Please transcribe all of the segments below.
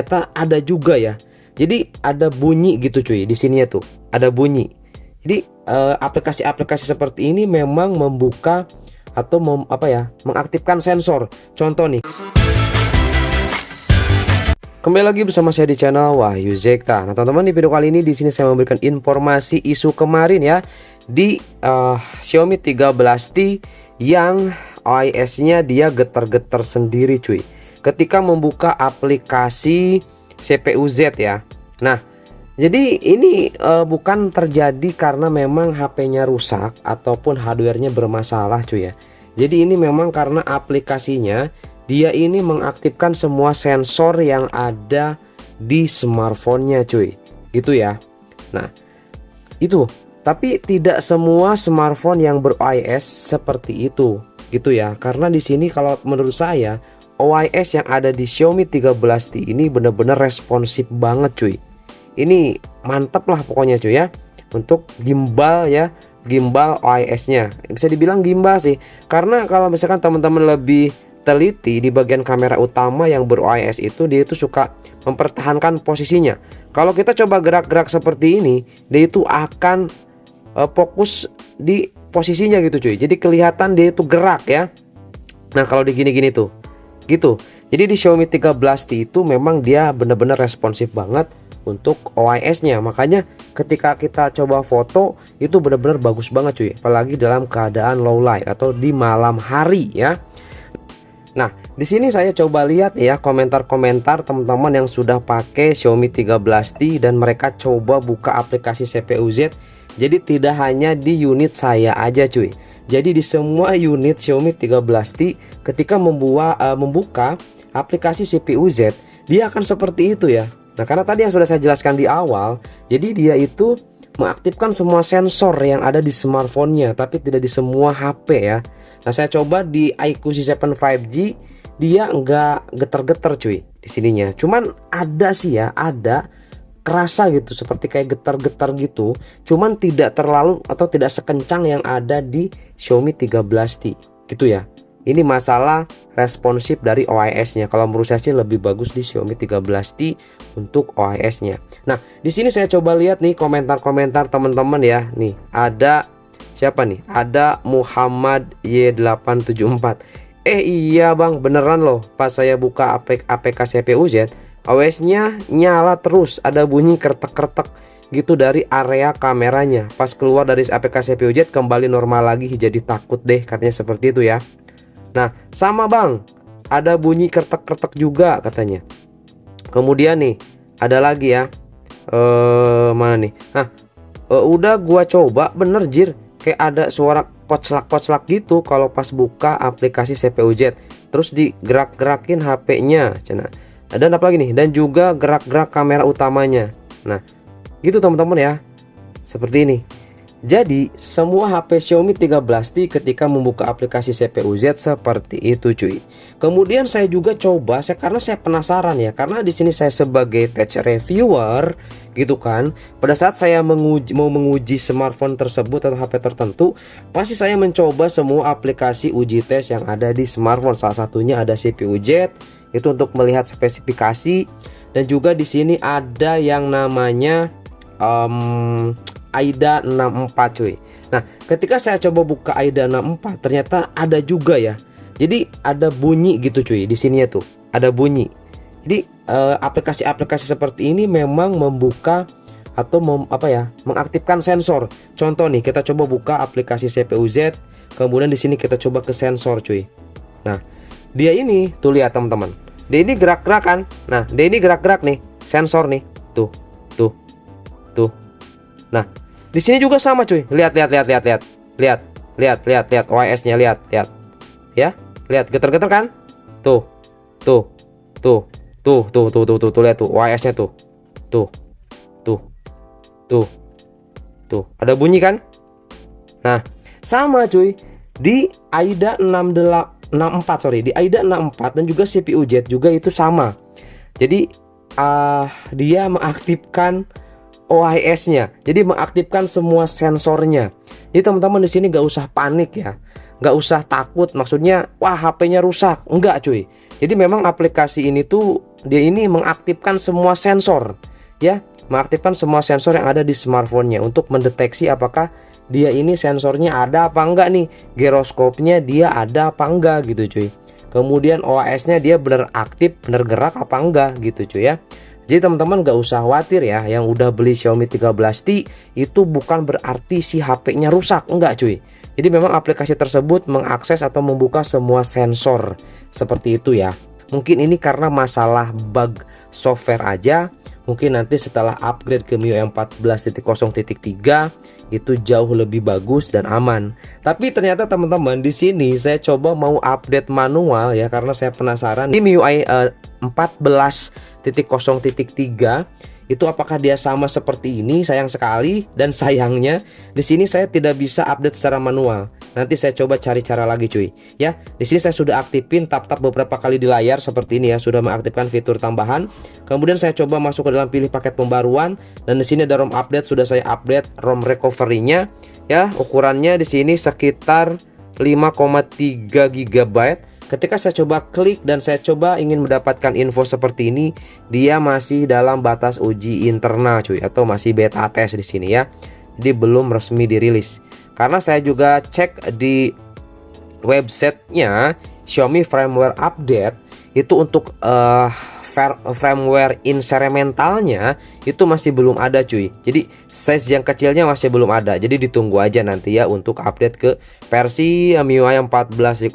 ternyata ada juga ya. Jadi ada bunyi gitu cuy, di sini ya tuh ada bunyi. Jadi aplikasi-aplikasi seperti ini memang membuka atau mengaktifkan sensor. Contoh nih, kembali lagi bersama saya di channel Wahyu Zekta. Nah teman-teman, di video kali ini di sini saya memberikan informasi isu kemarin ya di Xiaomi 13T yang OIS-nya dia getar-getar sendiri cuy ketika membuka aplikasi CPU Z ya. Nah, jadi ini bukan terjadi karena memang HP-nya rusak ataupun hardware-nya bermasalah cuy ya. Jadi ini memang karena aplikasinya dia ini mengaktifkan semua sensor yang ada di smartphone-nya cuy. Gitu ya. Nah, itu. Tapi tidak semua smartphone yang ber-OIS seperti itu. Gitu ya. Karena di sini kalau menurut saya OIS yang ada di Xiaomi 13T ini benar-benar responsif banget cuy. Ini mantap lah pokoknya cuy ya. Untuk gimbal ya, gimbal OIS-nya. Bisa dibilang gimbal sih. Karena kalau misalkan teman-teman lebih teliti di bagian kamera utama yang ber-OIS itu, dia itu suka mempertahankan posisinya. Kalau kita coba gerak-gerak seperti ini, dia itu akan fokus di posisinya gitu cuy. Jadi kelihatan dia itu gerak ya. Nah kalau di gini-gini tuh gitu. Jadi di Xiaomi 13T itu memang dia benar-benar responsif banget untuk OIS-nya. Makanya ketika kita coba foto itu benar-benar bagus banget cuy. Apalagi dalam keadaan low light atau di malam hari ya. Nah, di sini saya coba lihat ya komentar-komentar teman-teman yang sudah pakai Xiaomi 13T dan mereka coba buka aplikasi CPU Z. Jadi tidak hanya di unit saya aja cuy. Jadi di semua unit Xiaomi 13T ketika membuka aplikasi CPU Z, dia akan seperti itu ya. Nah, karena tadi yang sudah saya jelaskan di awal, jadi dia itu mengaktifkan semua sensor yang ada di smartphone-nya, tapi tidak di semua HP ya. Nah, saya coba di iQOO C7 5G, dia enggak getar-getar cuy di sininya. Cuman ada sih ya, ada kerasa gitu seperti kayak getar-getar gitu, cuman tidak terlalu atau tidak sekencang yang ada di Xiaomi 13T gitu ya. Ini masalah responsif dari OIS-nya. Kalau menurut saya sih lebih bagus di Xiaomi 13T untuk OIS-nya. Nah, di sini saya coba lihat nih komentar-komentar teman-teman ya. Nih, ada siapa nih? Ada Muhammad Y874. Iya bang, beneran loh. Pas saya buka APK CPU Z, OIS-nya nyala terus, ada bunyi kertek-kertek gitu dari area kameranya. Pas keluar dari APK CPU Z kembali normal lagi, jadi takut deh katanya seperti itu ya. Nah, sama bang, ada bunyi kertek-kertek juga katanya. Kemudian nih, ada lagi ya. Mana nih? Nah, udah gua coba bener jir, kayak ada suara koclak-koclak gitu kalau pas buka aplikasi CPU Z. Terus digerak-gerakin HP-nya, cina. Dan apa lagi nih, dan juga gerak-gerak kamera utamanya. Nah gitu teman-teman ya, seperti ini. Jadi semua HP Xiaomi 13T ketika membuka aplikasi CPU Z seperti itu cuy. Kemudian saya juga coba, karena saya penasaran ya, karena di sini saya sebagai tech reviewer gitu kan. Pada saat saya mau menguji smartphone tersebut atau HP tertentu, pasti saya mencoba semua aplikasi uji tes yang ada di smartphone. Salah satunya ada CPU Z, itu untuk melihat spesifikasi, dan juga di sini ada yang namanya AIDA 64 cuy. Nah, ketika saya coba buka AIDA 64 ternyata ada juga ya. Jadi ada bunyi gitu cuy di sini ya tuh, ada bunyi. Jadi aplikasi-aplikasi seperti ini memang membuka atau mengaktifkan sensor. Contoh nih, kita coba buka aplikasi CPU Z, kemudian di sini kita coba ke sensor cuy. Nah, dia ini tuh lihat teman-teman. Dia ini gerak-gerak kan. Nah, dia ini gerak-gerak nih, sensor nih. Tuh. Nah, di sini juga sama cuy. Lihat. Lihat OIS-nya, lihat. Ya, lihat getar-getar kan? Tuh. Lihat tuh OIS-nya tuh. Tuh. Ada bunyi kan? Nah, sama cuy. Di AIDA 64 di AIDA 64 dan juga CPU Z juga itu sama. Jadi dia mengaktifkan OIS-nya. Jadi mengaktifkan semua sensornya. Jadi teman-teman di sini gak usah panik ya. Gak usah takut, maksudnya wah HP-nya rusak. Enggak cuy. Jadi memang aplikasi ini tuh dia ini mengaktifkan semua sensor ya, mengaktifkan semua sensor yang ada di smartphone-nya untuk mendeteksi apakah dia ini sensornya ada apa enggak nih, giroskopnya dia ada apa enggak gitu cuy. Kemudian OAS-nya dia bener aktif, bener gerak apa enggak gitu cuy ya. Jadi teman-teman gak usah khawatir ya, yang udah beli Xiaomi 13T itu bukan berarti si HP-nya rusak, enggak cuy. Jadi memang aplikasi tersebut mengakses atau membuka semua sensor seperti itu ya. Mungkin ini karena masalah bug software aja. Mungkin nanti setelah upgrade ke MIUI 14.0.3 itu jauh lebih bagus dan aman. Tapi ternyata teman-teman di sini saya coba mau update manual ya, karena saya penasaran di MIUI 14.0.3 itu apakah dia sama seperti ini. Sayang sekali, dan sayangnya di sini saya tidak bisa update secara manual. Nanti saya coba cari cara lagi cuy ya. Di sini saya sudah aktifin tap-tap beberapa kali di layar seperti ini ya, sudah mengaktifkan fitur tambahan. Kemudian saya coba masuk ke dalam pilih paket pembaruan, dan di sini ada ROM update, sudah saya update ROM recovery-nya ya. Ukurannya di sini sekitar 5,3 GB. Ketika saya coba klik dan saya coba ingin mendapatkan info seperti ini, dia masih dalam batas uji internal cuy, atau masih beta test di sini ya. Jadi belum resmi dirilis. Karena saya juga cek di websitenya Xiaomi firmware update itu untuk firmware incrementalnya itu masih belum ada cuy. Jadi size yang kecilnya masih belum ada. Jadi ditunggu aja nanti ya untuk update ke versi MIUI 14.0.3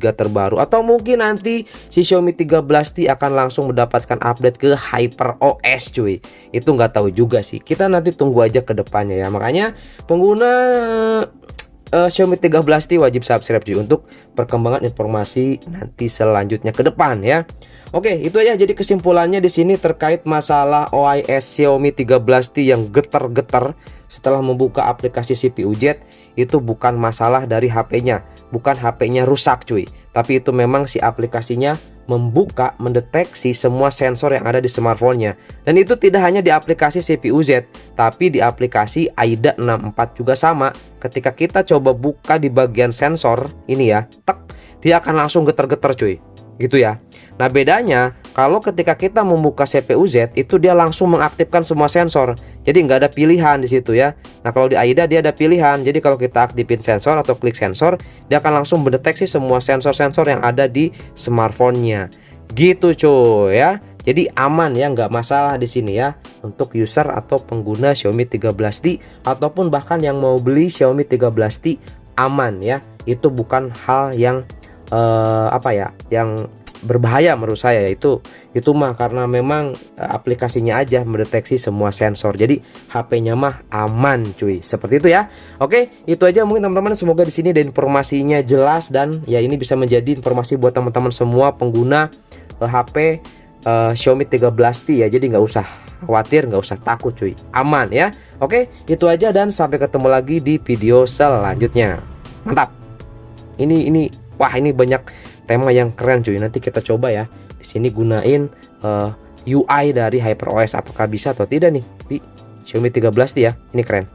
terbaru, atau mungkin nanti si Xiaomi 13T akan langsung mendapatkan update ke HyperOS cuy. Itu nggak tahu juga sih. Kita nanti tunggu aja ke depannya ya. Makanya pengguna Xiaomi 13T wajib subscribe cuy untuk perkembangan informasi nanti selanjutnya ke depan ya. Oke, itu aja jadi kesimpulannya di sini terkait masalah OIS Xiaomi 13T yang getar-getar setelah membuka aplikasi CPU Z. Itu bukan masalah dari HP-nya, bukan HP-nya rusak cuy, tapi itu memang si aplikasinya membuka, mendeteksi semua sensor yang ada di smartphone-nya. Dan itu tidak hanya di aplikasi CPU Z, tapi di aplikasi AIDA 64 juga sama. Ketika kita coba buka di bagian sensor ini ya, tek, dia akan langsung getar-getar cuy, gitu ya. Nah bedanya kalau ketika kita membuka CPU Z itu dia langsung mengaktifkan semua sensor. Jadi nggak ada pilihan di situ ya. Nah kalau di AIDA dia ada pilihan. Jadi kalau kita aktifin sensor atau klik sensor, dia akan langsung mendeteksi semua sensor-sensor yang ada di smartphone-nya. Gitu cuy ya. Jadi aman ya, nggak masalah di sini ya untuk user atau pengguna Xiaomi 13T ataupun bahkan yang mau beli Xiaomi 13T, aman ya. Itu bukan hal yang yang berbahaya menurut saya. Itu mah karena memang aplikasinya aja mendeteksi semua sensor. Jadi HP-nya mah aman cuy. Seperti itu ya. Oke, itu aja mungkin teman-teman. Semoga di sini ada informasinya jelas, dan ya ini bisa menjadi informasi buat teman-teman semua pengguna HP Xiaomi 13T ya. Jadi nggak usah khawatir, nggak usah takut cuy. Aman ya. Oke, itu aja dan sampai ketemu lagi di video selanjutnya. Mantap. Ini wah, ini banyak tema yang keren cuy. Nanti kita coba ya di sini gunain UI dari HyperOS, apakah bisa atau tidak nih di Xiaomi 13T ya. Ini keren.